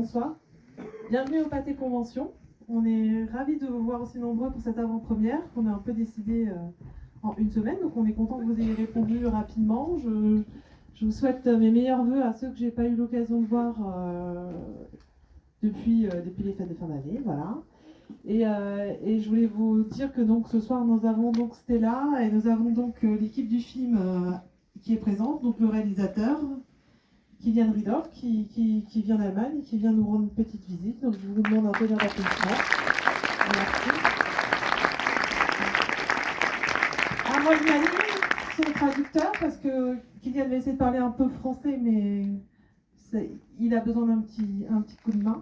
bonsoir. Bienvenue au Pâté Convention. On est ravis de vous voir aussi nombreux pour cette avant-première qu'on a un peu décidé en une semaine. Donc on est content que vous ayez répondu rapidement. Je vous souhaite mes meilleurs vœux à ceux que j'ai pas eu l'occasion de voir depuis les fêtes de fin d'année. Voilà. Et je voulais vous dire que donc ce soir nous avons donc Stella et nous avons donc l'équipe du film qui est présente, donc le réalisateur Kilian Ridorf qui vient d'Allemagne, qui vient nous rendre une petite visite. Donc je vous demande un peu d'applaudissements. Merci. Harold Manning, son traducteur, parce que Kilian va essayer de parler un peu français, mais il a besoin d'un petit coup de main.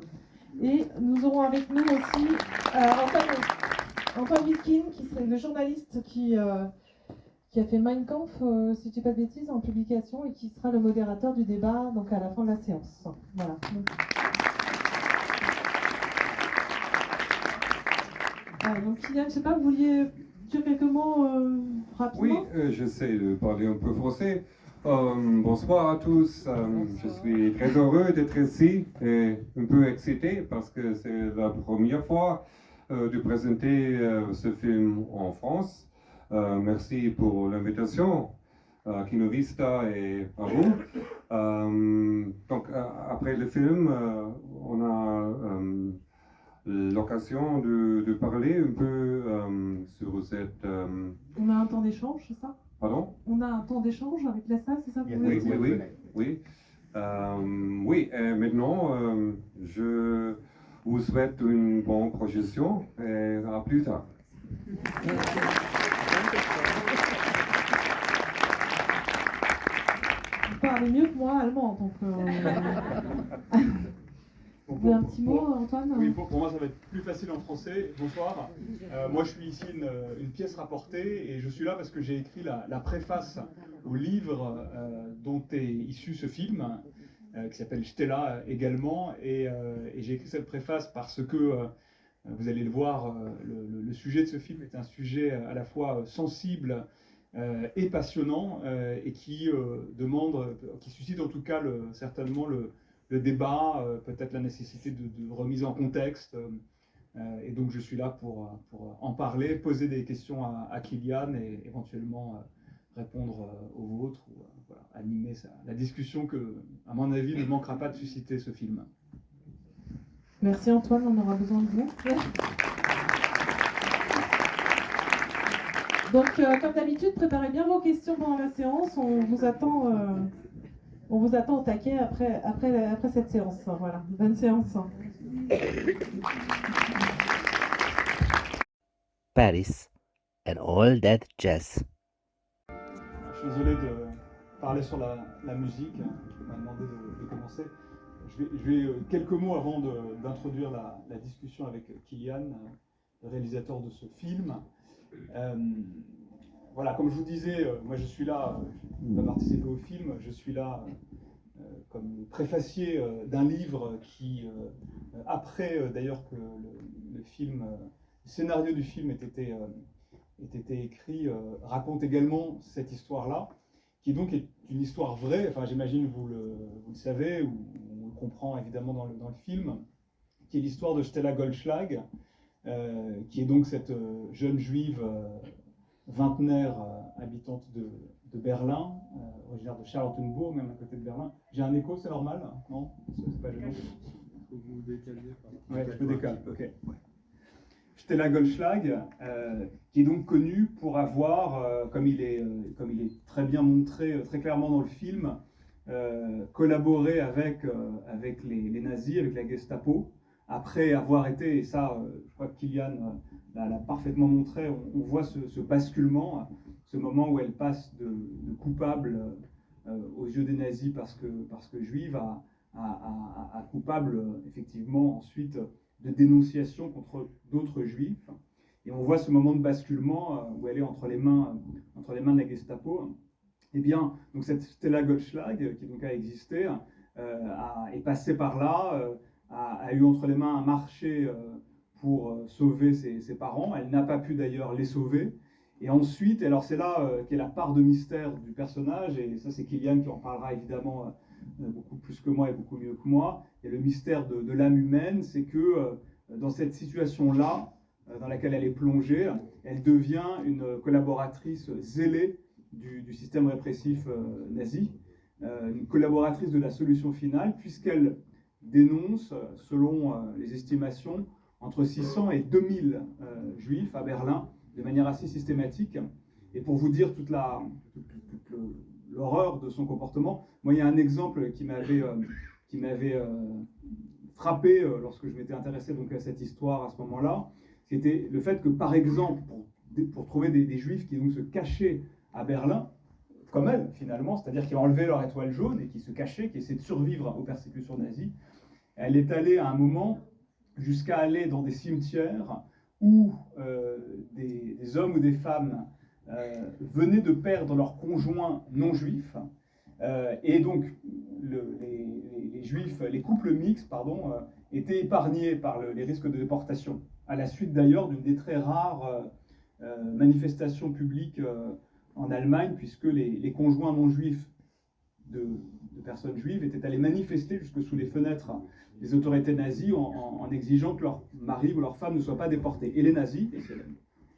Et nous aurons avec nous aussi Antoine Wilkin, qui serait le journaliste qui a fait Mein Kampf, si je ne dis pas de bêtises, en publication, et qui sera le modérateur du débat donc à la fin de la séance. Voilà. Donc Kylian, je ne sais pas, vous vouliez dire quelques mots rapidement? Oui, j'essaie de parler un peu français. Bonsoir à tous. Je suis très heureux d'être ici et un peu excité parce que c'est la première fois de présenter ce film en France. Merci pour l'invitation à Kino Vista et à vous. Donc, après le film, on a l'occasion de parler un peu sur cette... On a un temps d'échange, c'est ça? Pardon? On a un temps d'échange avec la salle, c'est ça que vous voulez dire? Oui. Oui, et maintenant, je vous souhaite une bonne projection et à plus tard. Vous parlez mieux que moi allemand, donc... Vous avez un petit mot, Antoine? Oui, pour moi ça va être plus facile en français. Bonsoir. Moi je suis ici une pièce rapportée et je suis là parce que j'ai écrit la préface au livre dont est issu ce film, qui s'appelle Stella également. Et j'ai écrit cette préface parce que, vous allez le voir, le sujet de ce film est un sujet à la fois sensible et passionnant et qui suscite en tout cas certainement le débat, peut-être la nécessité de remise en contexte. Et donc je suis là pour en parler, poser des questions à Kilian et éventuellement répondre aux vôtres, ou voilà, animer la discussion que, à mon avis, ne manquera pas de susciter ce film. Merci Antoine, on aura besoin de vous. Donc comme d'habitude, préparez bien vos questions pendant la séance, on vous attend au taquet après cette séance. Voilà, bonne séance. Paris and all that jazz. Je suis désolé de parler sur la musique, on m'a demandé de commencer. Je vais quelques mots avant d'introduire la discussion avec Kilian, le réalisateur de ce film. Voilà, comme je vous disais, moi je suis là, je n'ai pas participé au film, je suis là comme préfacier d'un livre qui, après d'ailleurs que le scénario du film ait été écrit, raconte également cette histoire-là, qui donc est une histoire vraie, enfin j'imagine vous le savez, ou on le comprend évidemment dans le film, qui est l'histoire de Stella Goldschlag, qui est donc cette jeune juive vingtenaire habitante de Berlin, originaire de Charlottenburg, même à côté de Berlin. J'ai un écho, c'est normal? Non? C'est pas gênant? Faut que vous décaliez. Ouais, je me décale, ok. Stella Goldschlag, qui est donc connu pour avoir, comme il est très bien montré, très clairement dans le film, collaboré avec les nazis, avec la Gestapo, après avoir été, et ça, je crois que Kilian l'a parfaitement montré, on voit ce basculement, ce moment où elle passe de coupable aux yeux des nazis parce que juive à coupable, effectivement, ensuite de dénonciation contre d'autres juifs. Et on voit ce moment de basculement où elle est entre les mains de la Gestapo. Eh bien, donc cette Stella Goldschlag, qui donc a existé, est passée par là, a eu entre les mains un marché pour sauver ses parents. Elle n'a pas pu d'ailleurs les sauver. Et ensuite, alors c'est là qu'est la part de mystère du personnage, et ça c'est Kilian qui en parlera évidemment beaucoup plus que moi et beaucoup mieux que moi. Et le mystère de l'âme humaine, c'est que dans cette situation-là, dans laquelle elle est plongée, elle devient une collaboratrice zélée du système répressif nazi, une collaboratrice de la solution finale, puisqu'elle dénonce, selon les estimations, entre 600 et 2000 juifs à Berlin, de manière assez systématique. Et pour vous dire toute l'horreur de son comportement, moi, il y a un exemple qui m'avait frappé lorsque je m'étais intéressé donc, à cette histoire à ce moment-là. C'était le fait que, par exemple, pour trouver des juifs qui donc se cachaient à Berlin, comme elle, finalement, c'est-à-dire qui ont enlevé leur étoile jaune et qui se cachaient, qui essaient de survivre aux persécutions nazies, elle est allée à un moment jusqu'à aller dans des cimetières où des hommes ou des femmes venaient de perdre leur conjoint non juif, et donc les juifs, les couples mixtes, pardon, étaient épargnés par les risques de déportation, à la suite d'ailleurs d'une des très rares manifestations publiques en Allemagne, puisque les conjoints non juifs de personnes juives étaient allés manifester jusque sous les fenêtres des autorités nazies en exigeant que leur mari ou leur femme ne soit pas déportés. Et les nazis, et c'est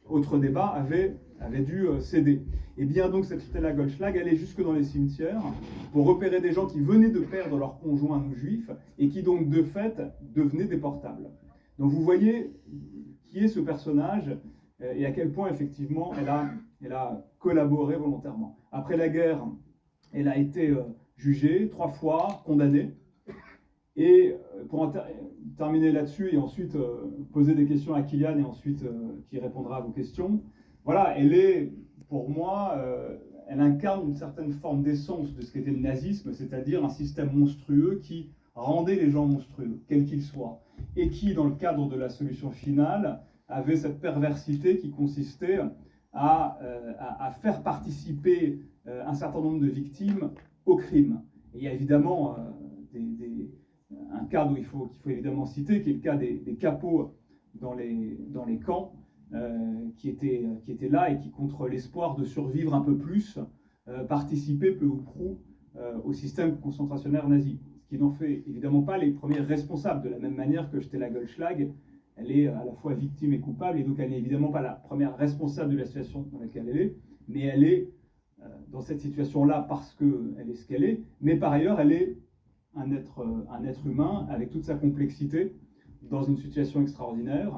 autre débat, avaient dû céder. Et bien donc cette Stella Goldschlag allait jusque dans les cimetières pour repérer des gens qui venaient de perdre leur conjoint non juif et qui donc de fait devenaient déportables. Donc vous voyez qui est ce personnage et à quel point effectivement elle a collaboré volontairement. Après la guerre, elle a été jugée 3 fois, condamnée. Et pour terminer là-dessus et ensuite poser des questions à Kylian et ensuite qui répondra à vos questions, voilà, elle est, pour moi, elle incarne une certaine forme d'essence de ce qu'était le nazisme, c'est-à-dire un système monstrueux qui rendait les gens monstrueux, quels qu'ils soient, et qui, dans le cadre de la solution finale, avait cette perversité qui consistait à faire participer un certain nombre de victimes au crime. Et il y a évidemment un cas qu'il faut évidemment citer, qui est le cas des capots dans les camps, qui étaient là et qui, contre l'espoir de survivre un peu plus, participaient peu ou prou au système concentrationnaire nazi. Ce qui n'en fait évidemment pas les premiers responsables, de la même manière que Stella Goldschlag, elle est à la fois victime et coupable, et donc elle n'est évidemment pas la première responsable de la situation dans laquelle elle est, mais elle est dans cette situation-là parce qu'elle est ce qu'elle est, mais par ailleurs elle est un être humain avec toute sa complexité dans une situation extraordinaire.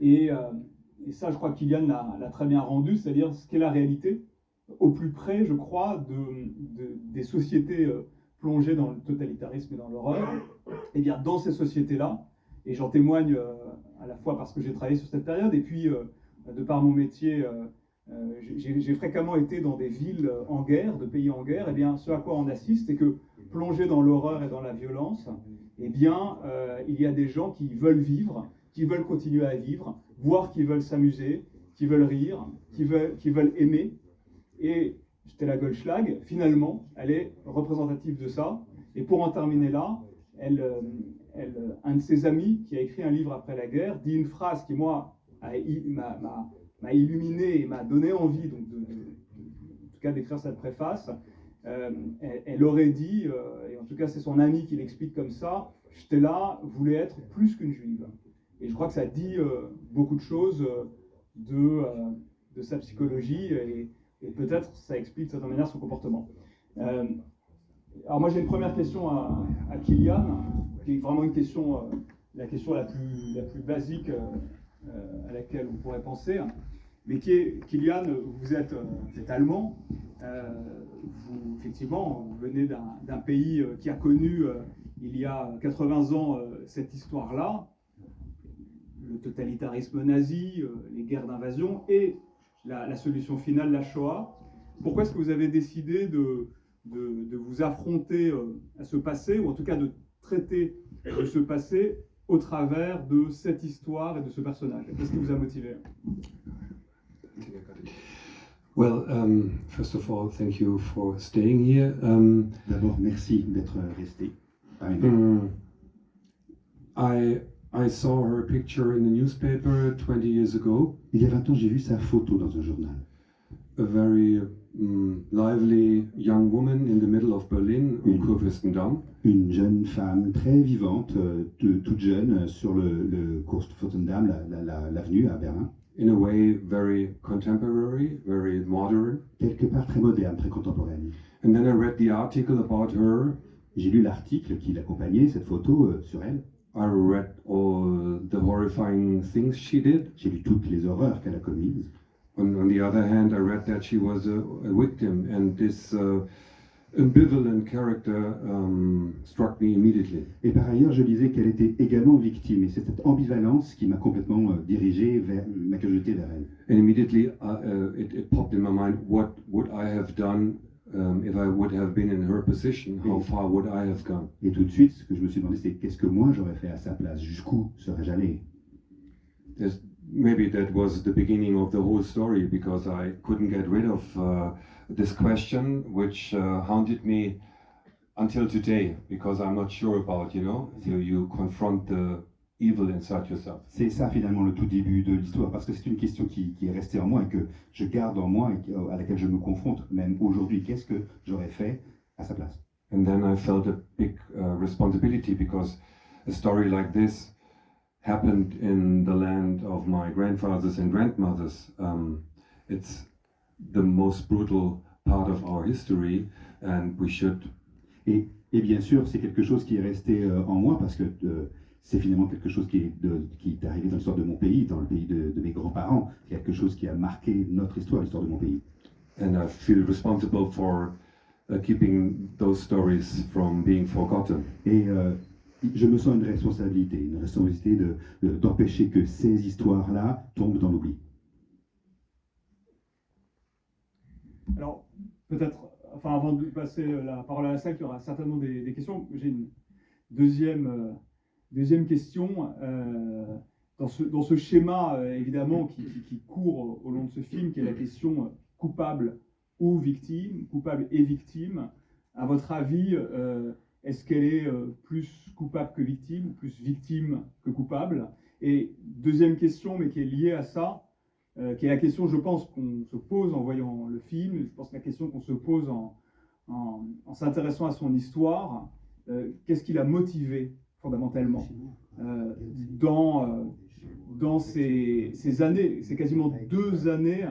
Et ça, je crois que Kylian l'a très bien rendu, c'est-à-dire ce qu'est la réalité, au plus près, je crois, des sociétés plongées dans le totalitarisme et dans l'horreur. Et bien, dans ces sociétés-là, et j'en témoigne à la fois parce que j'ai travaillé sur cette période, et puis de par mon métier, j'ai fréquemment été dans des villes en guerre, de pays en guerre. Et bien, ce à quoi on assiste, c'est que plongés dans l'horreur et dans la violence, eh bien, il y a des gens qui veulent vivre, qui veulent continuer à vivre, voire qui veulent s'amuser, qui veulent rire, qui veulent aimer. Et Stella Goldschlag, finalement, elle est représentative de ça. Et pour en terminer là, un de ses amis, qui a écrit un livre après la guerre, dit une phrase qui, moi, m'a illuminé et m'a donné envie, donc, en tout cas, d'écrire cette préface. Elle aurait dit, et en tout cas c'est son ami qui l'explique comme ça, Stella voulait être plus qu'une juive. Et je crois que ça dit beaucoup de choses de sa psychologie, et peut-être ça explique de certaine manière son comportement. Alors moi j'ai une première question à Kylian, qui est vraiment une question, la question la plus basique à laquelle on pourrait penser, mais qui est, Kylian, vous êtes allemand, effectivement, vous venez d'un pays qui a connu il y a 80 ans cette histoire-là, le totalitarisme nazi, les guerres d'invasion et la solution finale, la Shoah. Pourquoi est-ce que vous avez décidé de vous affronter à ce passé, ou en tout cas de traiter de ce passé au travers de cette histoire et de ce personnage? Qu'est-ce qui vous a motivé? Well, first of all, thank you for staying here. D'abord, merci d'être resté. I saw her picture in the newspaper 20 years ago. Il y a 20 ans, j'ai vu sa photo dans un journal. A very lively young woman in the middle of Berlin, Kurfürstendamm. Une jeune femme très vivante, toute jeune, sur le Kurfürstendamm, l'avenue à Berlin. In a way, very contemporary, very modern. Quelque part très moderne, très contemporaine. And then I read the article about her. J'ai lu l'article qui l'accompagnait, cette photo sur elle. I read all the horrifying things she did. J'ai lu toutes les horreurs qu'elle a commises. On the other hand, I read that she was a victim, and this ambivalent character struck me immediately. Et par ailleurs, je lisais qu'elle était également victime, et c'est cette ambivalence qui m'a complètement dirigé m'a jeté vers elle. And immediately it popped in my mind, what would I have done if I would have been in her position? How far would I have gone? Et tout de suite, ce que je me suis demandé, c'est qu'est-ce que moi j'aurais fait à sa place? Jusqu'où serais-je allé? Maybe that was the beginning of the whole story, because I couldn't get rid of this question, which haunted me until today, because I'm not sure about, you confront the evil inside yourself. C'est ça finalement le tout début de l'histoire, parce que c'est une question qui est restée en moi et que je garde en moi et à laquelle je me confronte même aujourd'hui. Qu'est-ce que j'aurais fait à sa place? And then I felt a big responsibility, because a story like this happened in the land of my grandfathers and grandmothers. It's the most brutal part of our history, and we should. Et bien sûr, c'est quelque chose qui est resté en moi, parce que c'est finalement quelque chose qui est arrivé dans l'histoire de mon pays, dans le pays de mes grands-parents, quelque chose qui a marqué notre histoire, l'histoire de mon pays. And I feel responsible for keeping those stories from being forgotten. Et je me sens une responsabilité d'empêcher que ces histoires-là tombent dans l'oubli. Alors, peut-être, avant de passer la parole à la salle, il y aura certainement des questions. J'ai une deuxième question. Dans ce schéma, évidemment, qui court au long de ce film, qui est la question coupable ou victime, coupable et victime, à votre avis, est-ce qu'elle est plus coupable que victime, ou plus victime que coupable? Et deuxième question, mais qui est liée à ça, qui est la question, je pense, qu'on se pose en voyant le film, je pense que la question qu'on se pose en s'intéressant à son histoire, qu'est-ce qui l'a motivé fondamentalement dans ces années, c'est quasiment 2 années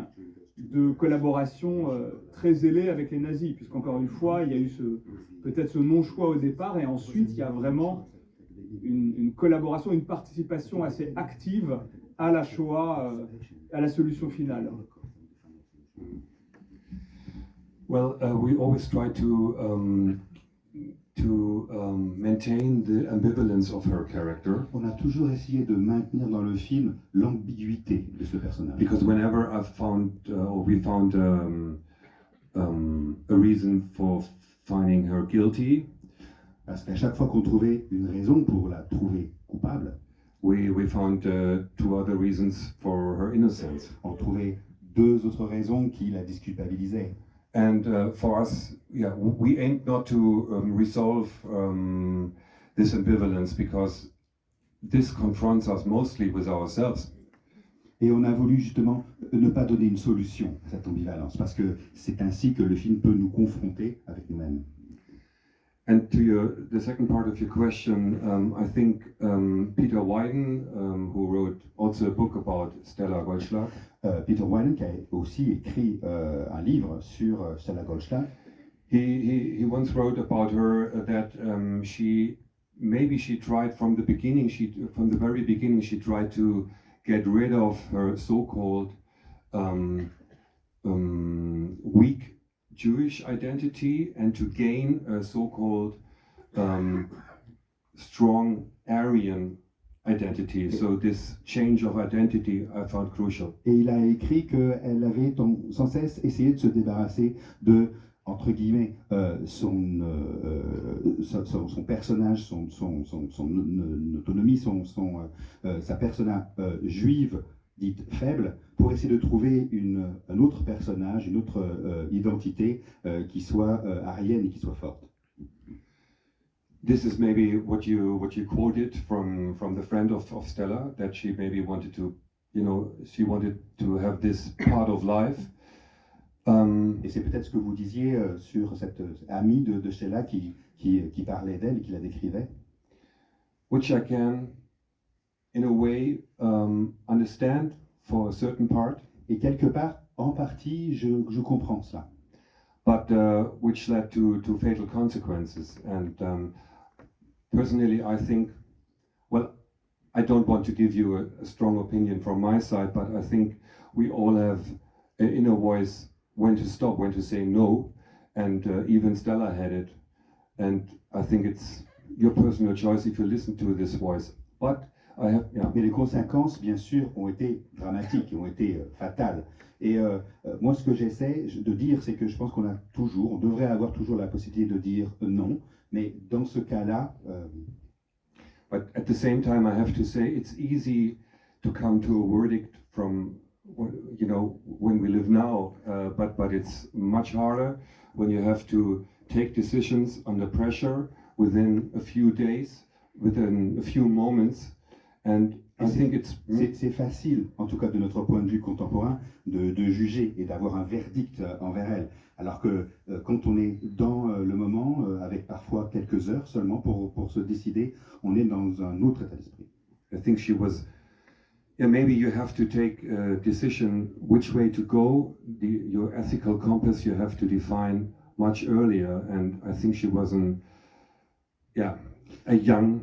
de collaboration très zélée avec les nazis, puisqu'encore une fois, il y a eu peut-être ce non-choix au départ, et ensuite il y a vraiment une collaboration, une participation assez active à la Shoah, à la solution finale. Well, we always try to maintain the ambivalence of her character. On a toujours essayé de maintenir dans le film l'ambiguïté de ce personnage. Because whenever we found a reason for finding her guilty, parce qu'à chaque fois qu'on trouvait une raison pour la trouver coupable, we found 2 other reasons for her innocence. On trouvait 2 autres raisons qui la disculpabilisaient. And for us, we aimed not to resolve this ambivalence, because this confronts us mostly with ourselves. Et on a voulu justement ne pas donner une solution à cette ambivalence, parce que c'est ainsi que le film peut nous confronter avec nous-mêmes. And to the second part of your question, I think Peter Weiden, who wrote also a book about Stella Goldschlag, Peter Weiden, qui a aussi écrit un livre sur Stella Goldschlag, he once wrote about her that she tried from the very beginning, she tried to get rid of her so-called weak Jewish identity and to gain a so-called strong Aryan identity. So this change of identity I found crucial. Et il a écrit qu'elle avait sans cesse essayé de se débarrasser de, entre guillemets, son personnage, son autonomie, sa persona juive dite faible, pour essayer de trouver un autre personnage, une autre identité qui soit aryenne et qui soit forte. This is maybe what you quoted from the friend of Stella, that she maybe wanted to, she wanted to have this part of life. Et Et c'est peut-être ce que vous disiez sur cette amie de Sheila qui parlait d'elle et qui la décrivait. which I can, in a way, understand for a certain part, Et quelque part, en partie, je comprends cela. but which led to fatal consequences. And personally, I think, well, I don't want to give you a strong opinion from my side, but I think we all have an inner voice when to stop, when to say no, and even Stella had it. And I think it's your personal choice if you listen to this voice. But I have, yeah. Mais les conséquences, bien sûr, ont été dramatiques, ont été fatales. Et moi, ce que j'essaie de dire, c'est que je pense on devrait avoir toujours la possibilité de dire non. Mais dans ce cas-là, But at the same time, I have to say it's easy to come to a verdict from, you know, when we live now. But it's much harder when you have to take decisions under pressure within a few days, within a few moments, and I think it's. c'est facile, en tout cas de notre point de vue contemporain, de juger et d'avoir un verdict envers elle. Alors que quand on est dans le moment, avec parfois quelques heures seulement pour se décider, on est dans un autre état d'esprit. I think she was. Yeah, maybe you have to take a decision which way to go. Your ethical compass you have to define much earlier, and I think she wasn't. Yeah, a young.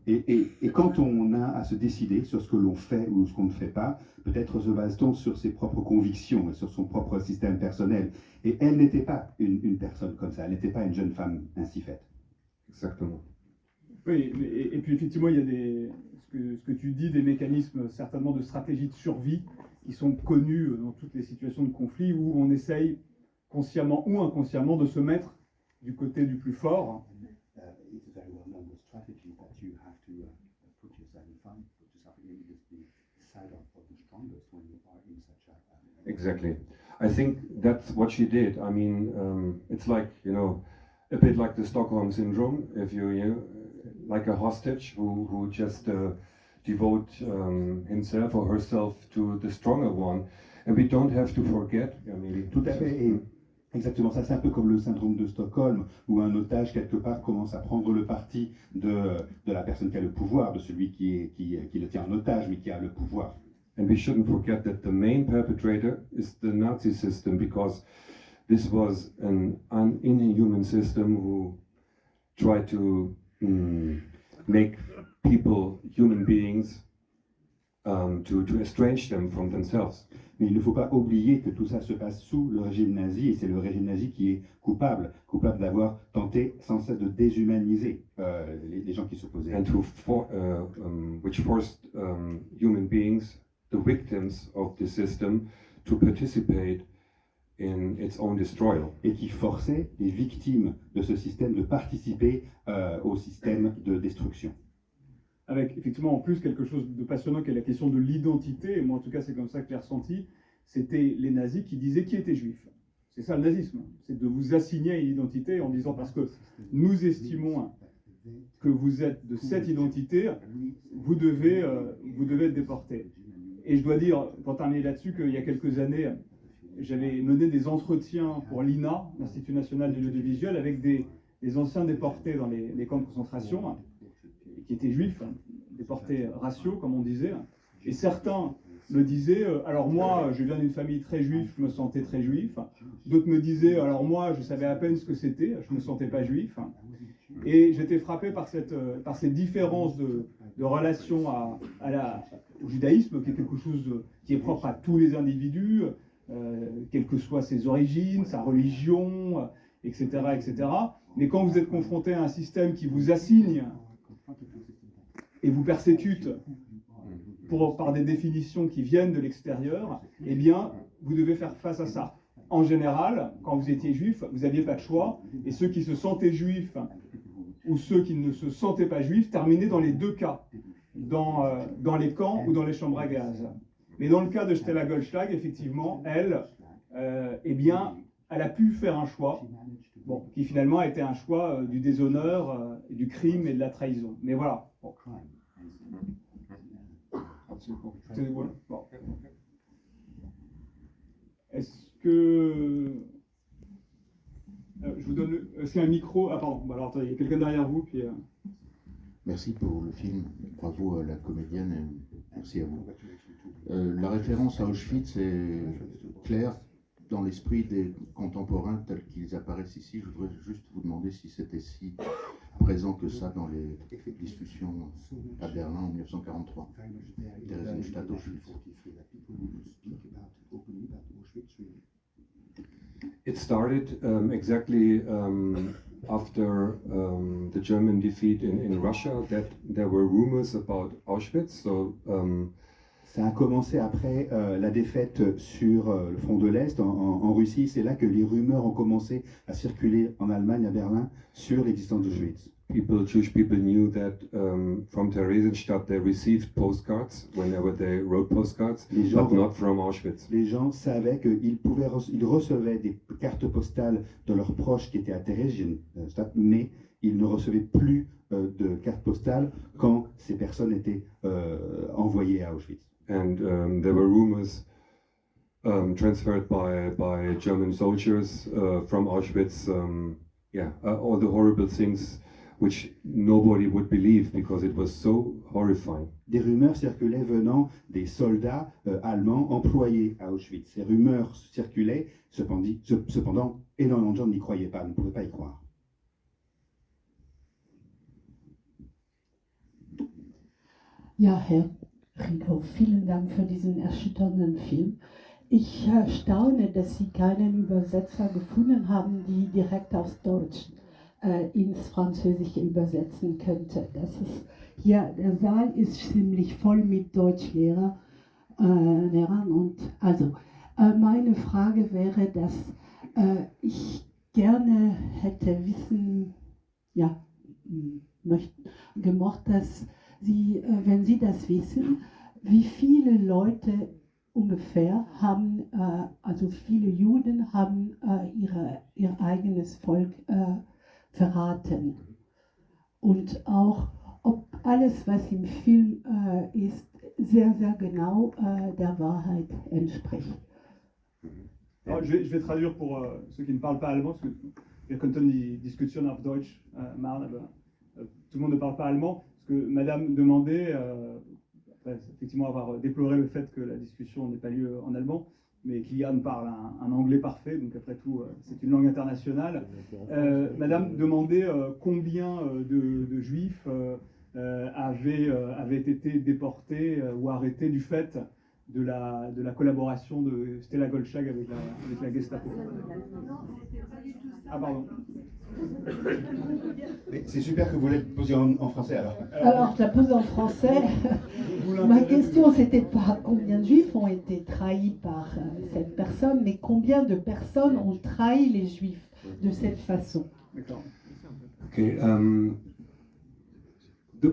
Et quand on a à se décider sur ce que l'on fait ou ce qu'on ne fait pas, peut-être se base-t-on sur ses propres convictions et sur son propre système personnel. Et elle n'était pas une personne comme ça, elle n'était pas une jeune femme ainsi faite. Exactement. Oui, et puis effectivement, il y a ce que tu dis, des mécanismes certainement de stratégie de survie qui sont connus dans toutes les situations de conflit où on essaye consciemment ou inconsciemment de se mettre du côté du plus fort. Exactly. I think that's what she did. I mean, it's like, you know, a bit like the Stockholm syndrome. If you like a hostage who just devote himself or herself to the stronger one, and we don't have to forget. Maybe. Tout à fait. Et exactement ça, c'est un peu comme le syndrome de Stockholm, où un otage quelque part commence à prendre le parti de la personne qui a le pouvoir, de celui qui le tient en otage, mais qui a le pouvoir. And we shouldn't forget that the main perpetrator is the Nazi system, because this was an inhuman system who tried to make people, human beings, to estrange them from themselves. Mais il ne faut pas oublier que tout ça se passe sous le régime nazi, et c'est le régime nazi qui est coupable d'avoir tenté sans cesse de déshumaniser les gens qui s'opposaient. And which forced human beings, the victims of the system, to participate in its own destroyal. Et qui forçait les victimes de ce système de participer au système de destruction. Avec effectivement en plus quelque chose de passionnant qui est la question de l'identité, et moi en tout cas c'est comme ça que je l'ai ressenti, c'était les nazis qui disaient qui était juif. C'est ça le nazisme, c'est de vous assigner une identité en disant parce que nous estimons que vous êtes de cette identité, vous devez être déporté. Et je dois dire, pour terminer là-dessus, qu'il y a quelques années, j'avais mené des entretiens pour l'INA, l'Institut National de l'Audiovisuel, avec des anciens déportés dans les camps de concentration, qui étaient juifs, déportés raciaux, comme on disait. Et certains me disaient, alors moi, je viens d'une famille très juive, je me sentais très juif. D'autres me disaient, alors moi, je savais à peine ce que c'était, je ne me sentais pas juif. Et j'étais frappé par cette différence de relation au judaïsme, qui est quelque chose qui est propre à tous les individus, quelles que soient ses origines, sa religion, etc., etc. Mais quand vous êtes confronté à un système qui vous assigne et vous persécute par des définitions qui viennent de l'extérieur, eh bien, vous devez faire face à ça. En général, quand vous étiez juif, vous n'aviez pas de choix, et ceux qui se sentaient juifs ou ceux qui ne se sentaient pas juifs terminaient dans les deux cas, dans les camps ou dans les chambres à gaz. Mais dans le cas de Stella Goldschlag, effectivement, elle, eh bien, elle a pu faire un choix, bon, qui finalement a été un choix du déshonneur, du crime et de la trahison. Mais voilà. Bon. Voilà. Bon. Est-ce que... je vous donne... Est-ce qu'il y a un micro? Ah pardon, alors attendez, il y a quelqu'un derrière vous, puis... Merci pour le film, bravo à la comédienne et merci à vous. La référence à Auschwitz est claire dans l'esprit des contemporains tels qu'ils apparaissent ici. Je voudrais juste vous demander si c'était si présent que ça dans les discussions à Berlin en 1943. Theresienstadt, Auschwitz. It started exactly after the German defeat in Russia that there were rumors about Auschwitz. So ça a commencé après la défaite sur le front de l'Est en Russie. C'est là que les rumeurs ont commencé à circuler en Allemagne, à Berlin, sur l'existence d'Auschwitz. Jewish people knew that from Theresienstadt they received postcards whenever they wrote postcards, but not from Auschwitz. Les gens savaient qu'ils recevaient des cartes postales de leurs proches qui étaient à Theresienstadt, mais ils ne recevaient plus de cartes postales quand ces personnes étaient envoyées à Auschwitz. And there were rumors transferred by German soldiers from Auschwitz. All the horrible things which nobody would believe because it was so horrifying. Des rumeurs circulaient venant des soldats allemands employés à Auschwitz. Ces rumeurs circulaient, cependant, énormément de gens n'y croyaient pas, ne pouvaient pas y croire. Ja, Herr Rico, vielen Dank für diesen erschütternden Film. Ich staune, dass Sie keinen Übersetzer gefunden haben, die direkt aufs Deutsch ins Französische übersetzen könnte. Das ist hier, der Saal ist ziemlich voll mit Deutschlehrern und also meine Frage wäre, dass ich gerne hätte gemocht, dass Sie, wenn Sie das wissen, wie viele Leute ungefähr haben, also viele Juden haben ihr eigenes Volk verraten. Und auch, ob alles, was im Film ist, sehr, sehr genau der Wahrheit entspricht. Alors, je vais traduire pour ceux qui ne parlent pas allemand, parce que wir könnten die Diskussion auf Deutsch machen, aber tout le monde ne parle pas allemand. Ce que Madame demandait, après effectivement avoir déploré le fait que la discussion n'ait pas lieu en allemand, mais qu'Yann parle un anglais parfait, donc après tout, c'est une langue internationale. Madame demandait combien de juifs avaient été déportés ou arrêtés du fait de la collaboration de Stella Goldschlag avec la Gestapo. Ah pardon. C'est super que vous la posiez en français alors. Alors, je la pose en français. Ma question, c'était pas combien de juifs ont été trahis par cette personne, mais combien de personnes ont trahi les juifs de cette façon. D'accord. Okay.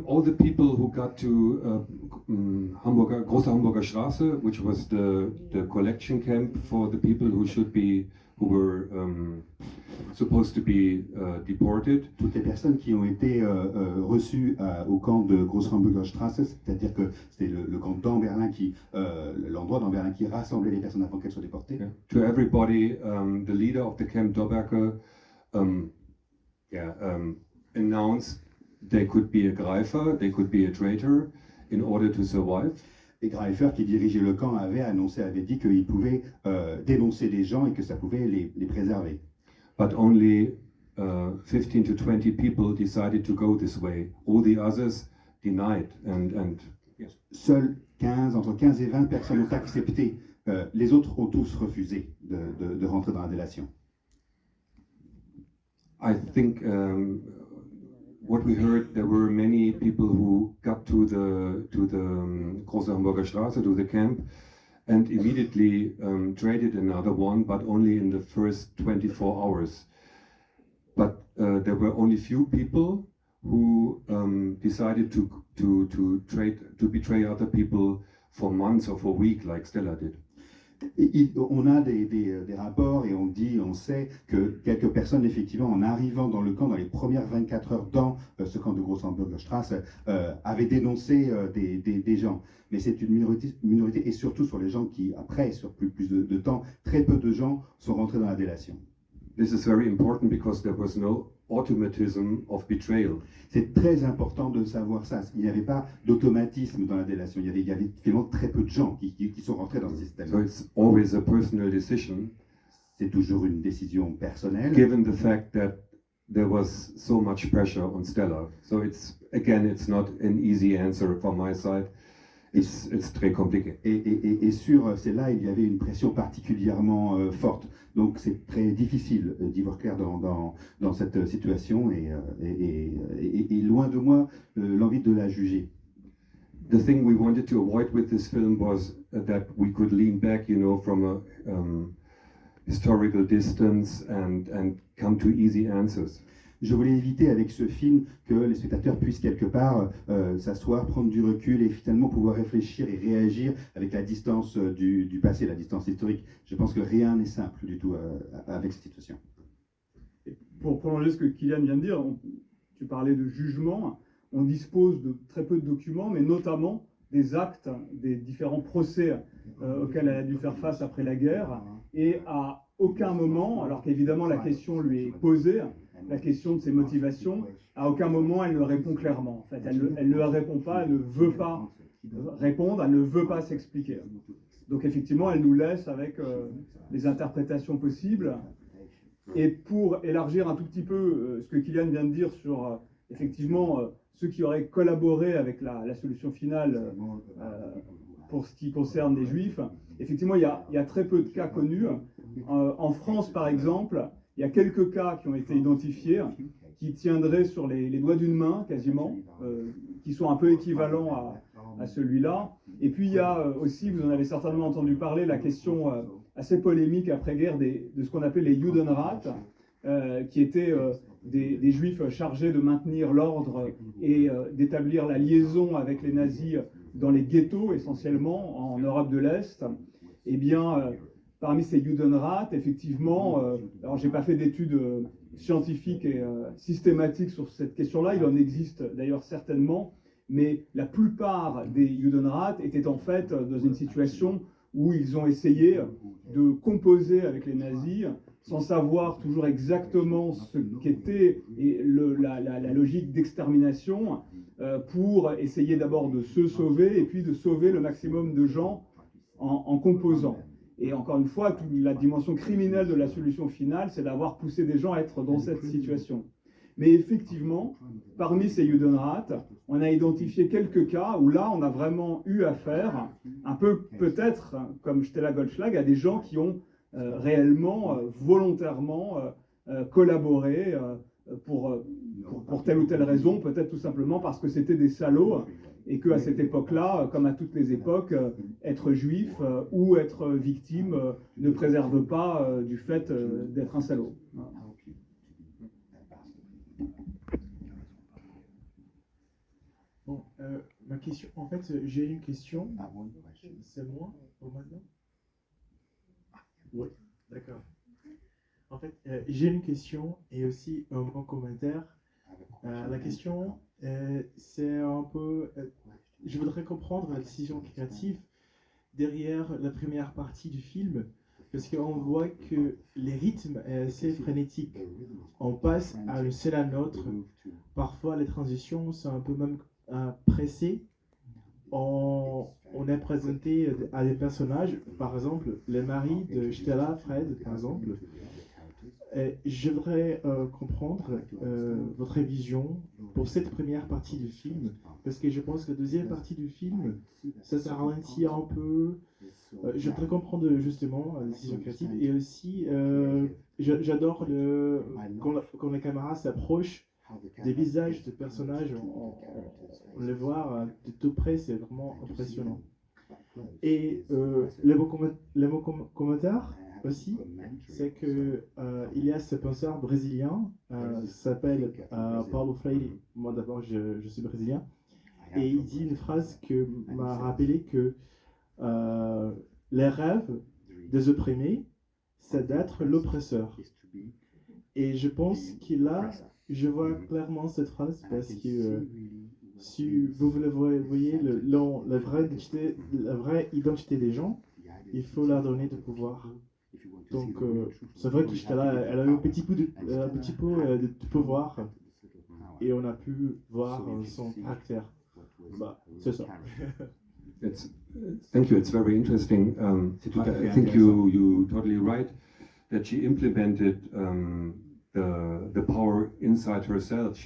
All the people who got to Große Hamburger Straße, which was the collection camp for the people who were supposed to be deported. Toutes les personnes qui ont été reçues au camp de Große Hamburger Straße, c'est-à-dire que c'était le camp dans Berlin l'endroit dans Berlin qui rassemblait les personnes avant qu'elles soient déportées. Yeah. To everybody, the leader of the camp, Dobberke, announced they could be a Greifer, they could be a traitor in order to survive. Et Greifer, qui dirigeait le camp, avait dit qu'il pouvait dénoncer des gens et que ça pouvait les préserver. But only 15 to 20 people decided to go this way. All the others denied. And yes. Seuls entre 15 et 20 personnes ont accepté. Les autres ont tous refusé de rentrer dans la délation. I think what we heard, there were many people who got to the Große Hamburger Straße, to the camp, and immediately traded another one, but only in the first 24 hours. But there were only few people who decided to betray other people for months or for weeks, like Stella did. On a des rapports et on sait que quelques personnes, effectivement, en arrivant dans le camp, dans les premières 24 heures dans ce camp de Großhamburger Straße, avaient dénoncé des gens. Mais c'est une minorité, et surtout sur les gens qui, après, sur plus de temps, très peu de gens sont rentrés dans la délation. This is very important because there was no automatism of betrayal. C'est très important de savoir ça. Il n'y avait pas d'automatisme dans la délation. Il y avait finalement très peu de gens qui sont rentrés dans ce système. So it's always a personal decision. C'est toujours une décision personnelle. Given the fact that there was so much pressure on Stella. So it's not an easy answer from my side. It's très compliqué. Et sur celle-là, il y avait une pression particulièrement forte. Donc c'est très difficile d'y voir clair dans cette situation et loin de moi l'envie de la juger. The thing we wanted to avoid with this film was that we could lean back, from a historical distance and come to easy answers. Je voulais éviter avec ce film que les spectateurs puissent quelque part s'asseoir, prendre du recul et finalement pouvoir réfléchir et réagir avec la distance du passé, la distance historique. Je pense que rien n'est simple du tout avec cette situation. Et pour prolonger ce que Kylian vient de dire, tu parlais de jugement, on dispose de très peu de documents, mais notamment des actes des différents procès auxquels elle a dû faire face après la guerre, et à aucun moment, alors qu'évidemment la question lui est posée, la question de ses motivations, à aucun moment elle ne répond clairement. En fait, elle ne répond pas, elle ne veut pas répondre, elle ne veut pas s'expliquer. Donc effectivement, elle nous laisse avec les interprétations possibles. Et pour élargir un tout petit peu ce que Kylian vient de dire sur effectivement ceux qui auraient collaboré avec la solution finale pour ce qui concerne les Juifs, effectivement, il y a très peu de cas connus. En France, par exemple, il y a quelques cas qui ont été identifiés, qui tiendraient sur les doigts d'une main, quasiment, qui sont un peu équivalents à celui-là. Et puis, il y a aussi, vous en avez certainement entendu parler, la question assez polémique après-guerre de ce qu'on appelait les Judenrat, qui étaient des Juifs chargés de maintenir l'ordre et d'établir la liaison avec les nazis dans les ghettos, essentiellement, en Europe de l'Est. Eh bien, parmi ces Judenrat, effectivement, alors j'ai pas fait d'études scientifiques et systématiques sur cette question-là, il en existe d'ailleurs certainement, mais la plupart des Judenrat étaient en fait dans une situation où ils ont essayé de composer avec les nazis sans savoir toujours exactement ce qu'était la logique d'extermination pour essayer d'abord de se sauver et puis de sauver le maximum de gens en composant. Et encore une fois, toute la dimension criminelle de la solution finale, c'est d'avoir poussé des gens à être dans cette situation. Mais effectivement, parmi ces Judenrat, on a identifié quelques cas où là, on a vraiment eu affaire, un peu peut-être, comme Stella Goldschlag, à des gens qui ont réellement, volontairement collaboré pour telle ou telle raison, peut-être tout simplement parce que c'était des salauds et qu'à cette époque-là, comme à toutes les époques, être juif ou être victime ne préserve pas du fait d'être un salaud. Bon, ma question, en fait, j'ai une question. C'est moi maintenant? Oui, d'accord. En fait, j'ai une question et aussi un bon commentaire. La question, c'est un peu... je voudrais comprendre la décision créative derrière la première partie du film, parce qu'on voit que les rythmes est assez frénétique. On passe à une scène à l'autre. Parfois, les transitions sont un peu même pressées. On est présenté à des personnages, par exemple, le mari de Stella, Fred, par exemple. J'aimerais comprendre votre vision pour cette première partie du film, parce que je pense que la deuxième partie du film, ça ralentit un peu. Je voudrais comprendre justement la décision créative, et aussi j'adore quand la caméra s'approche des visages de personnages, on les voit de tout près, c'est vraiment impressionnant. Et le mot commentaire aussi, c'est que il y a ce penseur brésilien, s'appelle Paulo Freire. Moi d'abord, je suis brésilien, et il dit une phrase que m'a rappelé que les rêves des opprimés, c'est d'être l'oppresseur. Et je pense que là, je vois clairement cette phrase parce que si vous voyez la vraie identité des gens, il faut leur donner du pouvoir. Donc, c'est vrai que j'étais là, elle a eu un petit peu de pouvoir et on a pu voir son caractère. Bah, c'est ça. Thank you. It's very interesting. I think you totally right that she implemented the power inside herself.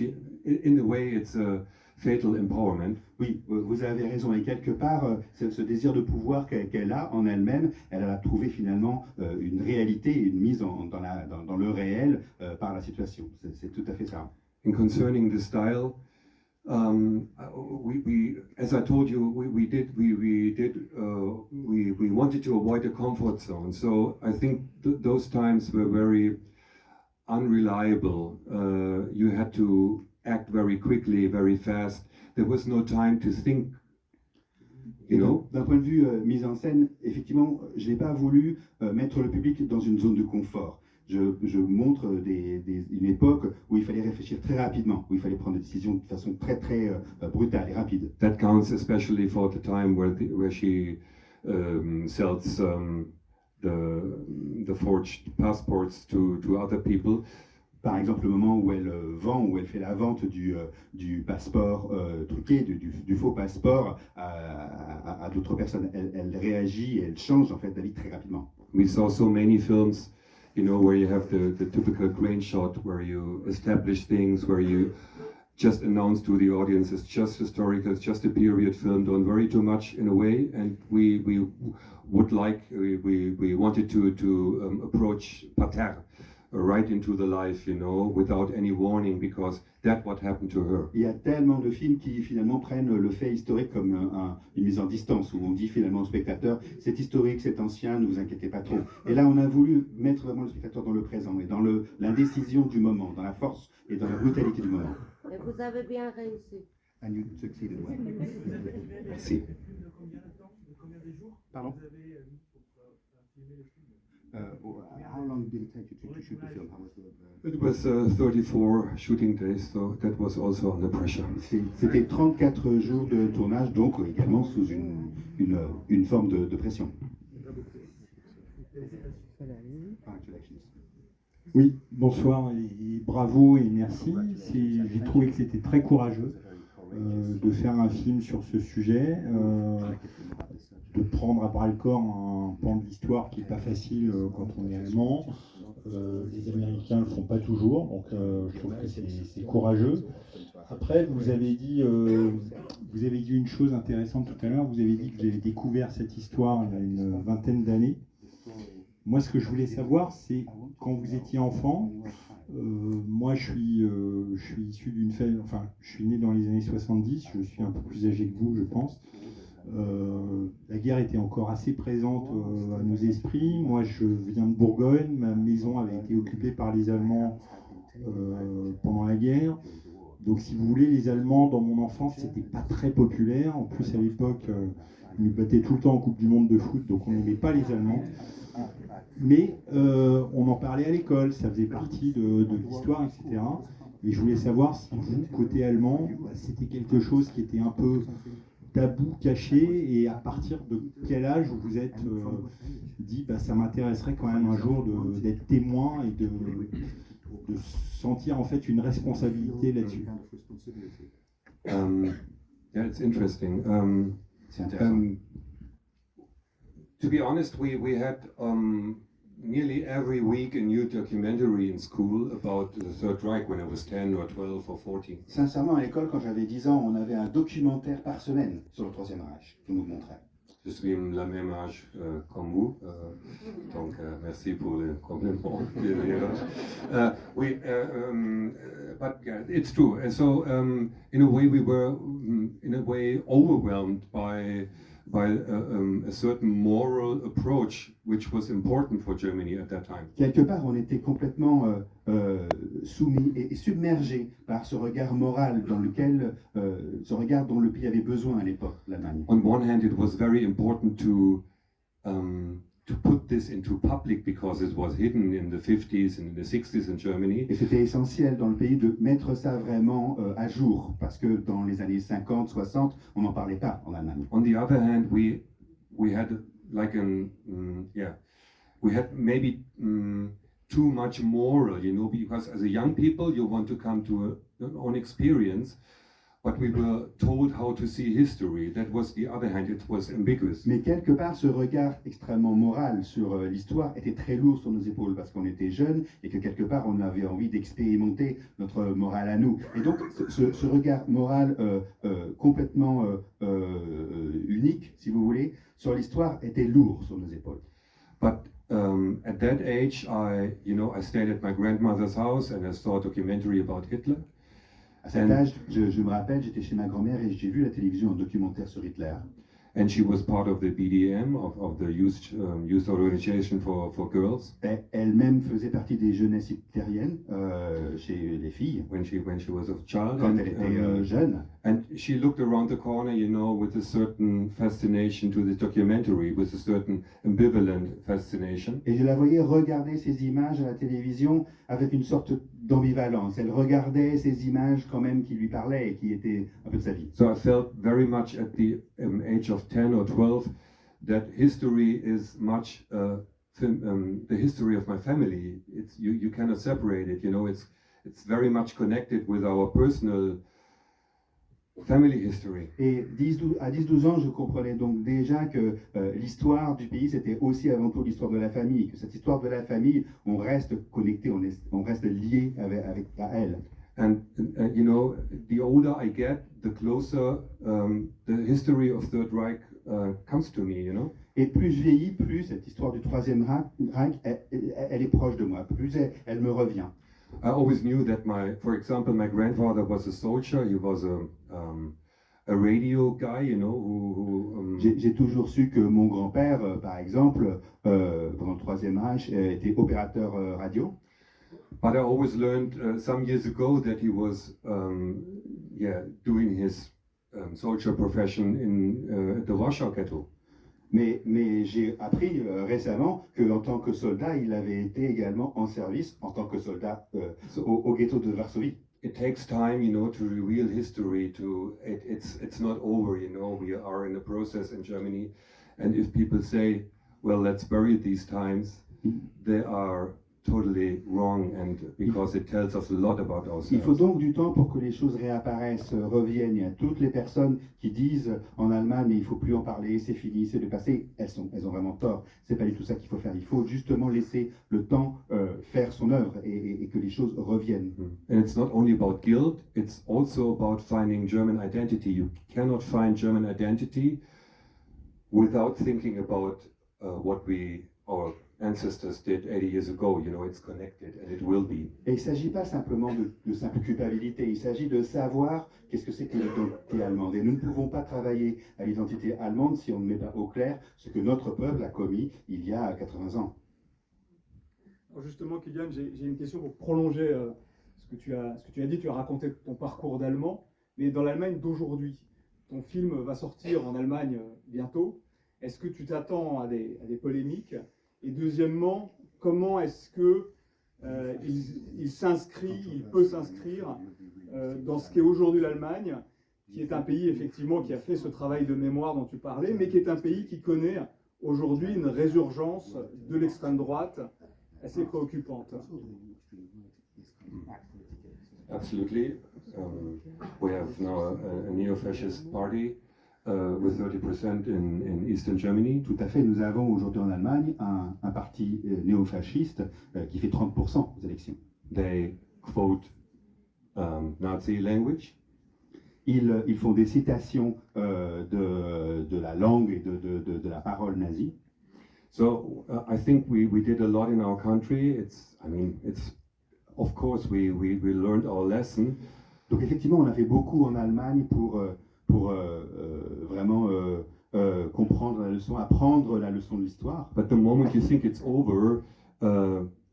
In a way, it's a fatal empowerment. Oui, vous avez raison. Et quelque part, ce désir de pouvoir qu'elle a en elle-même, elle a trouvé finalement une réalité, une mise dans le réel par la situation. C'est tout à fait ça. And concerning the style, we as I told you, we wanted to avoid the comfort zone. So I think those times were very unreliable. You had to act very quickly, very fast. There was no time to think. You know? D'un point de vue mise en scène, effectivement, je n'ai pas voulu mettre le public dans une zone de confort. Je montre une époque où il fallait réfléchir très rapidement, où il fallait prendre des décisions de façon très brutale et rapide. That counts especially for the time where she sells the forged passports to other people. Par exemple, le moment où elle fait la vente du passeport truqué, du faux passeport à d'autres personnes. Elle réagit et elle change en fait d'avis très rapidement. We saw so many films, you know, where you have the typical crane shot, where you establish things, where you just announce to the audience it's just historical, it's just a period film, don't worry too much in a way. And we wanted to approach Pater right into the life, you know, without any warning, because that's what happened to her. Il y a tellement de films qui finalement prennent le fait historique comme une mise en distance, où on dit finalement au spectateur, c'est historique, c'est ancien, ne vous inquiétez pas trop. Et là, on a voulu mettre vraiment le spectateur dans le présent et dans l'indécision du moment, dans la force et dans la brutalité du moment. Et vous avez bien réussi. And you succeeded well. Merci. Pardon? How long did it take you to shoot the film? It was 34 shooting days, so that was also under pressure. C'était 34 jours de tournage, donc également sous une forme de pression. Oui, bonsoir et bravo et merci. J'ai trouvé que c'était très courageux de faire un film sur ce sujet, de prendre à bras le corps un pan de l'histoire qui n'est pas facile quand on est allemand. Les Américains ne le font pas toujours, donc je trouve que c'est courageux. Après, vous avez dit une chose intéressante tout à l'heure, vous avez dit que vous avez découvert cette histoire il y a une vingtaine d'années. Moi, ce que je voulais savoir, c'est quand vous étiez enfant, moi je suis issu d'une famille, enfin je suis né dans les années 70, je suis un peu plus âgé que vous, je pense. La guerre était encore assez présente à nos esprits. Moi, je viens de Bourgogne. Ma maison avait été occupée par les Allemands pendant la guerre. Donc, si vous voulez, les Allemands, dans mon enfance, c'était pas très populaire. En plus, à l'époque, ils nous battaient tout le temps en Coupe du Monde de foot, donc on n'aimait pas les Allemands. Mais on en parlait à l'école, ça faisait partie de l'histoire, etc. Et je voulais savoir si vous, côté allemand, c'était quelque chose qui était un peu tabou, caché, et à partir de quel âge vous vous êtes dit ça m'intéresserait quand même un jour d'être témoin et de sentir en fait une responsabilité là-dessus. Yeah, it's interesting. C'est intéressant. To be honest, we had nearly every week a new documentary in school about the Third Reich when I was 10 or 12 or 14. Sincèrement, à l'école, quand j'avais 10 ans, on avait un documentaire par semaine sur le Troisième Reich qui nous montrait. Je suis la même âge comme vous, donc merci pour le compliment. But yeah, it's true. And so, in a way, we were in a way overwhelmed by a certain moral approach, which was important for Germany at that time. Quelque part, on était complètement soumis et submergés par ce regard moral ce regard dont le pays avait besoin à l'époque, l'Allemagne. On one hand, it was very important to to put this into public because it was hidden in the 50s and in the 60s in Germany. Et c'était essentiel dans le pays de mettre ça vraiment à jour, parce que dans les années 50, 60, on n'en parlait pas en Allemagne. On the other hand, we had like we had maybe too much moral, you know, because as a young people you want to come to your own experience, but we were told how to see history. That was the other hand, it was ambiguous. Mais quelque part, ce regard extrêmement moral sur l'histoire était très lourd sur nos épaules parce qu'on était jeunes et que quelque part, on avait envie d'expérimenter notre morale à nous. Et donc, ce regard moral complètement unique, si vous voulez, sur l'histoire était lourd sur nos épaules. But at that age, I stayed at my grandmother's house and I saw a documentary about Hitler. À cet âge, je me rappelle, j'étais chez ma grand-mère et j'ai vu à la télévision un documentaire sur Hitler. And she was part of the BDM, of the youth organization for girls. Elle-même faisait partie des jeunesses hitlériennes chez les filles. When she was a child. Quand elle était jeune. And she looked around the corner, you know, with a certain fascination to this documentary, with a certain ambivalent fascination. Et je la voyais regarder ces images à la télévision avec une sorte d'ambivalence. Elle regardait ces images quand même qui lui parlaient et qui étaient un peu de sa vie. So I felt very much at the age of 10 or 12 that history is much the history of my family. It's you cannot separate it, you know. It's very much connected with our personal family history. Et à 10-12 ans, je comprenais donc déjà que l'histoire du pays, c'était aussi avant tout l'histoire de la famille, que cette histoire de la famille, on reste connecté, on reste lié à elle. And you know, the older I get, the closer the history of Third Reich comes to me, you know. Et plus je vieillis, plus cette histoire du Troisième Reich, elle est proche de moi, plus elle me revient. I always knew that for example, my grandfather was a soldier. He was a radio guy, you know. J'ai toujours su que mon grand-père, par exemple, pendant le Troisième Reich, était opérateur radio. But I always learned some years ago that he was, doing his soldier profession in the Warsaw Ghetto. Mais j'ai appris récemment qu'en tant que soldat, il avait été également en service en tant que soldat au ghetto de Varsovie. It takes time, you know, to reveal history. It's not over, you know. We are in a process in Germany, and if people say, "Well, let's bury these times," they are totally wrong, and because it tells us a lot about ourselves. Il faut donc du temps pour que les choses réapparaissent, reviennent. Il y a toutes les personnes qui disent en Allemagne, mais il faut plus en parler, c'est fini, c'est le passé. Elles ont vraiment tort. C'est pas du tout ça qu'il faut faire. Il faut justement laisser le temps faire son œuvre et que les choses reviennent. And it's not only about guilt; it's also about finding German identity. You cannot find German identity without thinking about what our ancestors did 80 years ago. You know, it's connected and it will be. Et il ne s'agit pas simplement de simple culpabilité, il s'agit de savoir qu'est-ce que c'est que l'identité allemande. Et nous ne pouvons pas travailler à l'identité allemande si on ne met pas au clair ce que notre peuple a commis il y a 80 ans. Alors justement, Kylian, j'ai une question pour prolonger ce que tu as dit. Tu as raconté ton parcours d'Allemand, mais dans l'Allemagne d'aujourd'hui, ton film va sortir en Allemagne bientôt. Est-ce que tu t'attends à des polémiques? Et deuxièmement, comment est-ce que il peut s'inscrire dans ce qu'est aujourd'hui l'Allemagne, qui est un pays effectivement qui a fait ce travail de mémoire dont tu parlais, mais qui est un pays qui connaît aujourd'hui une résurgence de l'extrême droite assez préoccupante. Absolutely. We have now a neo-fascist party. With 30% in Eastern Germany. Tout à fait, nous avons aujourd'hui en Allemagne un parti néo-fasciste qui fait 30% aux élections. They quote Nazi language. Ils font des citations de la langue et de la parole nazie. So I think we did a lot in our country. Of course we learned our lesson. Donc effectivement, on a fait beaucoup en Allemagne pour vraiment comprendre la leçon, apprendre la leçon de l'histoire. But the moment you think it's over,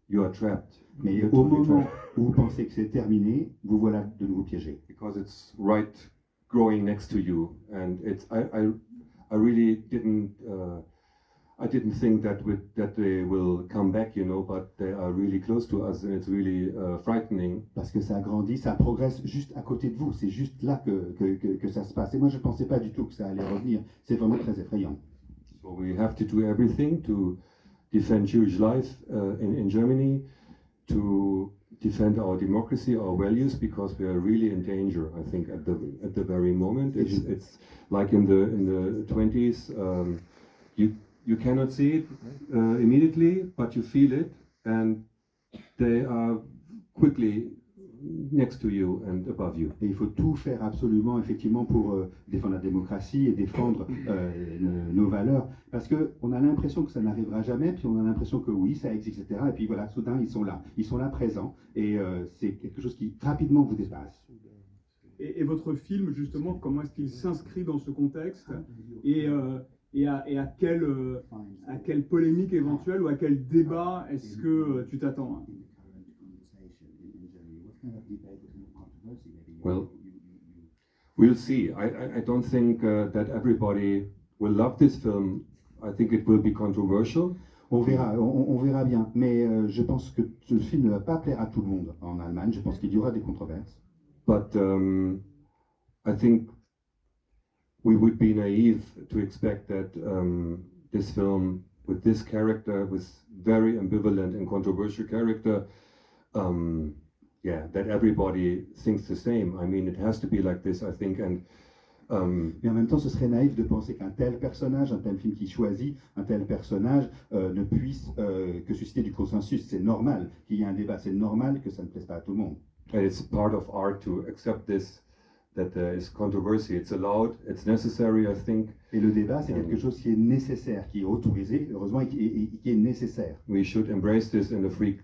you are trapped. Mais au moment où vous pensez que c'est terminé, vous voilà de nouveau piégé. Because it's right growing next to you, and I really didn't. I didn't think that they will come back, you know, but they are really close to us, and it's really frightening. Parce que ça grandit, ça progresse juste à côté de vous. C'est juste là que ça se passe. Et moi, je ne pensais pas du tout que ça allait revenir. C'est vraiment très effrayant. So we have to do everything to defend Jewish life in Germany, to defend our democracy, our values, because we are really in danger. I think at the very moment, it's like in the 20s. You cannot see it immediately, but you feel it, and they are quickly next to you and above you. Et il faut tout faire absolument, effectivement, pour défendre la démocratie et défendre nos valeurs. Parce qu'on a l'impression que ça n'arrivera jamais, puis on a l'impression que oui, ça existe, etc. Et puis voilà, soudain, ils sont là présents. Et c'est quelque chose qui rapidement vous dépasse. Et votre film, justement, comment est-ce qu'il s'inscrit dans ce contexte et à quelle polémique éventuelle ou à quel débat est-ce que tu t'attends? Well, we'll see. I don't think that everybody will love this film. I think it will be controversial. On verra bien. Mais je pense que ce film ne va pas plaire à tout le monde en Allemagne. Je pense qu'il y aura des controverses. But I think we would be naive to expect that this film, with this character, with very ambivalent and controversial character, that everybody thinks the same. I mean, it has to be like this, I think. And mais en même temps, ce serait naïf de penser qu'un tel personnage, un tel film qui choisit, un tel personnage ne puisse que susciter du consensus. C'est normal qu'il y ait un débat. C'est normal que ça ne plaise pas à tout le monde. And it's part of art to accept this. That there is controversy. It's allowed, it's necessary, I think. Et le débat, c'est quelque chose qui est nécessaire, qui est autorisé, heureusement, et qui est nécessaire. We should embrace this in a free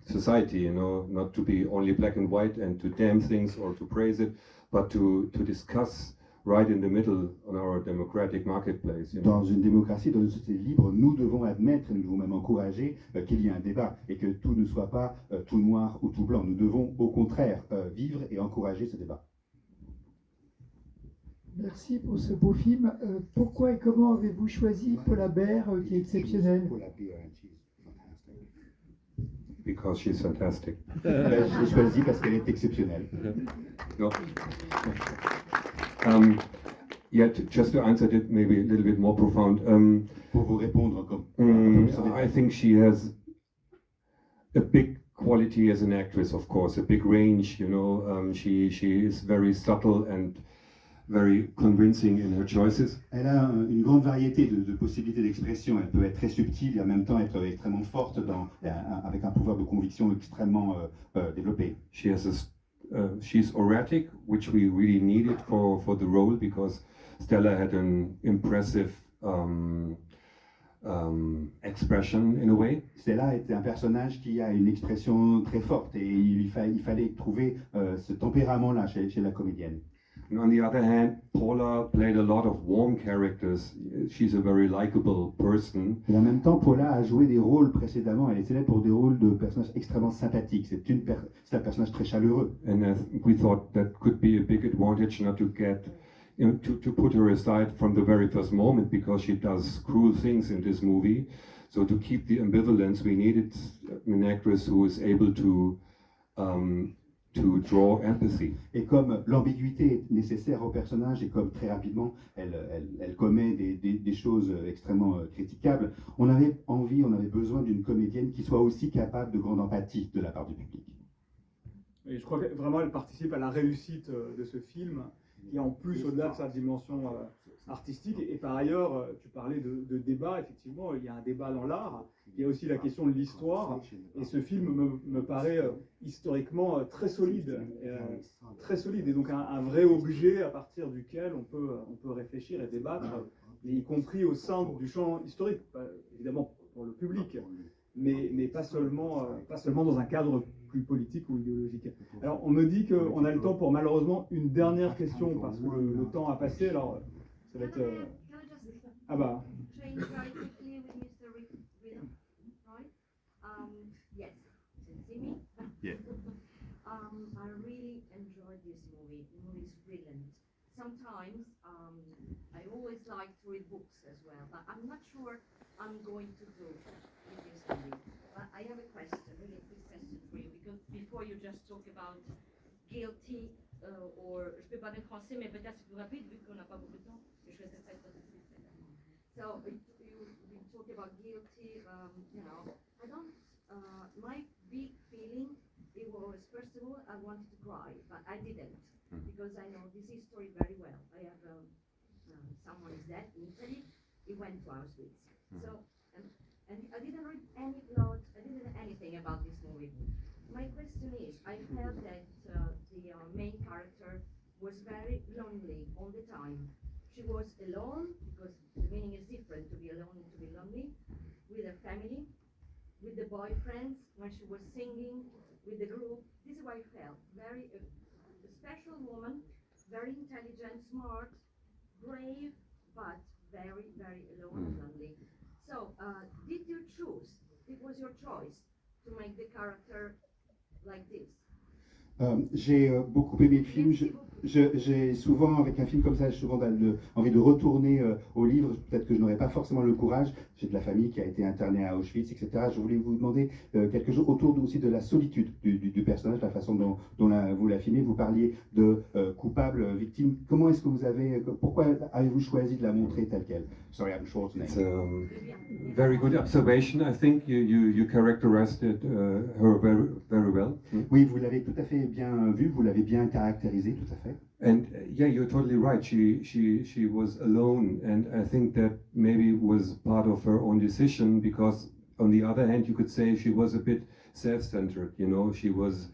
society, you know, not to be only black and white and to damn things or to praise it, but to discuss right in the middle on our democratic marketplace. You know? Dans une démocratie, dans une société libre, nous devons admettre, nous devons même encourager qu'il y ait un débat et que tout ne soit pas tout noir ou tout blanc. Nous devons au contraire vivre et encourager ce débat. Merci pour ce beau film. Pourquoi et comment avez-vous choisi Paula Beer, qui est exceptionnelle? Because she's fantastic. Je l'ai choisie parce qu'elle est exceptionnelle. No. Just to answer it maybe a little bit more profound. Pour vous répondre comme. I think she has a big quality as an actress, of course, a big range. You know, she is very subtle and very convincing in her choices. Elle a une grande variété de possibilités d'expression. Elle peut être très subtile et en même temps être extrêmement forte avec un pouvoir de conviction extrêmement développé. She's erratic, which we really needed for the role because Stella had an impressive expression in a way. Stella était un personnage qui a une expression très forte et il fallait trouver ce tempérament-là chez la comédienne. And on the other hand, Paula played a lot of warm characters. She's a very likable person. Et en même temps, Paula a joué des rôles précédemment. Elle est célèbre pour des rôles de personnages extrêmement sympathiques. C'est un personnage très chaleureux. And we thought that could be a big advantage not to get, you know, to put her aside from the very first moment because she does cruel things in this movie. So to keep the ambivalence, we needed an actress who is able to draw empathy. Et comme l'ambiguïté est nécessaire au personnage et comme très rapidement elle commet des choses extrêmement critiquables, on avait besoin d'une comédienne qui soit aussi capable de grande empathie de la part du public. Et je crois que vraiment elle participe à la réussite de ce film, qui en plus au-delà de sa dimension artistique. Et par ailleurs, tu parlais de débat, effectivement, il y a un débat dans l'art, il y a aussi la question de l'histoire, et ce film me paraît historiquement très solide, et donc un vrai objet à partir duquel on peut réfléchir et débattre, y compris au sein du champ historique, évidemment pour le public, mais pas seulement dans un cadre plus politique ou idéologique. Alors on me dit qu'on a le temps pour malheureusement une dernière question, parce que le temps a passé, alors ça va être... Ah bah... Yes. See me? Yeah. I really enjoyed this movie. The movie is brilliant. Sometimes I always like to read books as well, but I'm not sure I'm going to do with this movie. I have a question, a really quick question for you, because before you just talk about guilty, or je peux parler français, mais peut-être c'est plus rapide vu qu'on n'a pas beaucoup de temps. Je vais essayer de faire ça tout de suite. So you talk about guilty, you know, I don't, my big feeling, it was, first of all, I wanted to cry, but I didn't, because I know this history very well. I have, someone is dead in Italy, he went to Auschwitz. So, and I didn't read any plot, I didn't know anything about this movie. My question is, I felt that the main character was very lonely all the time. She was alone, because the meaning is different to be alone and to be lonely, with her family, with the boyfriends, when she was singing, with the group. This is what I felt. Very, a special woman, very intelligent, smart, brave, but very, very alone and lonely. So, did you choose, it was your choice, to make the character like this? J'ai beaucoup aimé le film. J'ai souvent, avec un film comme ça, j'ai souvent envie de retourner au livre. Peut-être que je n'aurais pas forcément le courage. J'ai de la famille qui a été internée à Auschwitz, etc. Je voulais vous demander quelque chose autour aussi de la solitude du personnage, la façon dont vous la filmez. Vous parliez de coupable, victime. Comment est-ce que vous avez, pourquoi avez-vous choisi de la montrer telle qu'elle? Sorry, I'm shortening. It's a very good observation. I think you characterized it, her very, very well. Oui, vous l'avez tout à fait bien vu, vous l'avez bien caractérisé, tout à fait. And yeah, you're totally right. She was alone, and I think that maybe was part of her own decision, because on the other hand, you could say she was a bit self-centered. You know, she was.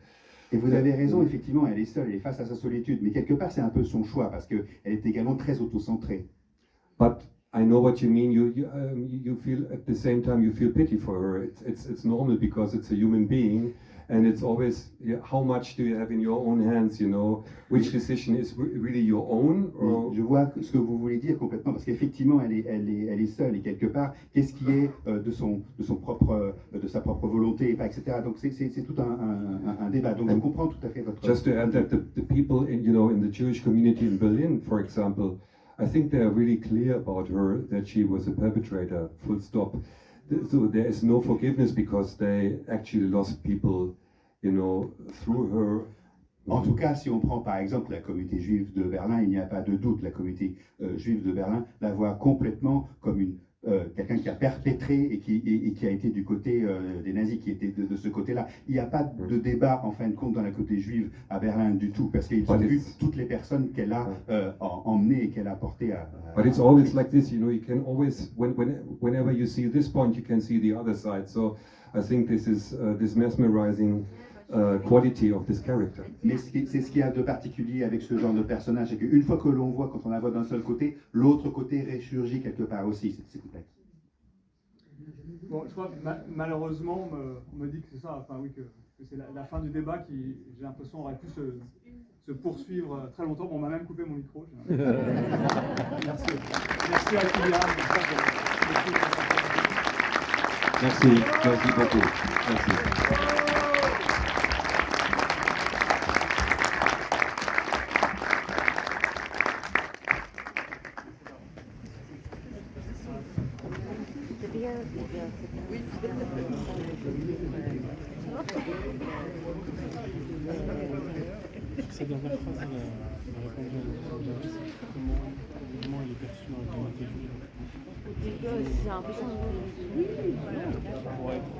Et vous avez raison, effectivement, elle est seule, elle est face à sa solitude, mais quelque part c'est un peu son choix, parce qu'elle est également très autocentrée. But I know what you mean. You feel at the same time you feel pity for her. It's normal because it's a human being. And it's always, how much do you have in your own hands, you know, which decision is really your own? Or... Je vois ce que vous voulez dire complètement, parce qu'effectivement, elle est seule, et quelque part, qu'est-ce qui est de sa propre volonté, etc. Donc c'est tout un débat. Donc je comprends tout à fait votre. Just to add that the people in the Jewish community in Berlin, for example, I think they are really clear about her that she was a perpetrator. Full stop. So there is no forgiveness because they actually lost people, you know, through her. En tout cas, si on prend par exemple la communauté juive de Berlin, il n'y a pas de doute, la communauté juive de Berlin la voit complètement comme quelqu'un qui a perpétré et qui a été du côté des nazis, qui était de ce côté-là. Il n'y a pas de débat en fin de compte dans la communauté juive à Berlin du tout, parce qu'ils ont vu toutes les personnes qu'elle a emmenées et qu'elle a portées à. But it's always like this, you know. You can always, whenever you see this point, you can see the other side. So I think this is this mesmerizing quality of this character. Mais c'est ce qu'il y a de particulier avec ce genre de personnage, c'est qu'une fois que l'on voit, quand on la voit d'un seul côté, l'autre côté ressurgit quelque part aussi. C'est complexe. Bon, je crois que malheureusement, on me dit que c'est ça, enfin oui, que c'est la fin du débat qui, j'ai l'impression, aurait pu se poursuivre très longtemps. Bon, on m'a même coupé mon micro. Merci. Merci à Kylian. Merci beaucoup. Merci. Sa dernière phrase, elle a répondu à la comment il est perçu dans la communauté juive. C'est un peu ça. Pour être